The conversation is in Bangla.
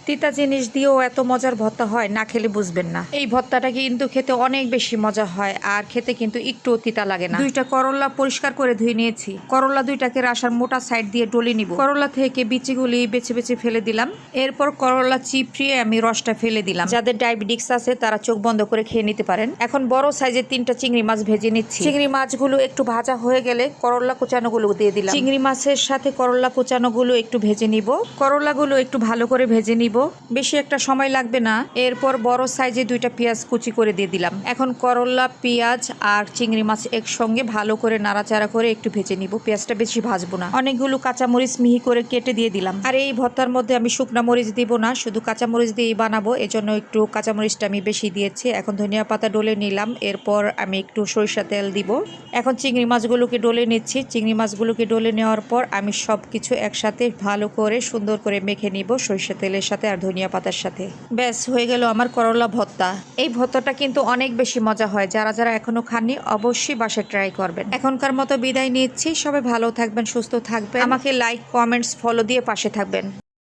তিতা জিনিস দিয়েও এত মজার ভর্তা হয়, না খেলে বুঝবেন না। এই ভর্তাটা কিন্তু খেতে অনেক বেশি মজা হয়, আর খেতে কিন্তু একটু তিতা লাগে না। দুইটা করলা পরিষ্কার করে ধুয়ে নিয়েছি। করলা দুইটাকে রাসার মোটা সাইড দিয়ে ডলে নিব। করলা থেকে বিচিগুলি বেছে বেছে ফেলে দিলাম। এরপর করলা চিপড়িয়ে আমি রসটা ফেলে দিলাম। যাদের ডায়াবেটিস আছে তারা চোখ বন্ধ করে খেয়ে নিতে পারেন। এখন বড় সাইজের 3টা চিংড়ি মাছ ভেজে নিচ্ছি। চিংড়ি মাছগুলো একটু ভাজা হয়ে গেলে করলা কুচানোগুলো দিয়ে দিলাম। চিংড়ি মাছের সাথে করলা কুচানোগুলো একটু ভেজে নিব। করলাগুলো একটু ভালো করে ভেজে নিব, বেশি একটা সময় লাগবে না। এরপর বড় সাইজে 2টা পেঁয়াজ কুচি করে দিয়ে দিলাম। এখন করলা, পেঁয়াজ আর চিংড়ি মাছ একসঙ্গে ভালো করে নাড়াচাড়া করে একটু ভেজে নিব। পেঁয়াজটা বেশি ভাজবো না। অনেকগুলো কাঁচামরিচ মিহি করে কেটে দিয়ে দিলাম। আর এই ভর্তার মধ্যে আমি শুকনা মরিচ দিব না, শুধু কাঁচামরিচ দিয়েই বানাবো, এজন্য একটু কাঁচামরিচটা আমি বেশি দিয়েছি। এখন ধনিয়া পাতা ডলে নিলাম। এরপর আমি একটু সরিষা তেল দিব। এখন চিংড়ি মাছগুলোকে ডলে নিচ্ছি। চিংড়ি মাছগুলোকে ডলে নেওয়ার পর আমি সব কিছু একসাথে ভালো করে সুন্দর করে মেখে নিব সরিষা তেলের সাথে আর ধনিয়া পাতার সাথে। ব্যাস হয়ে গেল আমার করলা ভর্তা। এই ভর্তাটা কিন্তু অনেক বেশি মজা হয়। যারা যারা এখনো খাননি অবশ্যই বাসায় ট্রাই করবেন। এখনকার মতো বিদায় নিচ্ছি। সবাই ভালো থাকবেন, সুস্থ থাকবেন। আমাকে লাইক, কমেন্টস, ফলো দিয়ে পাশে থাকবেন।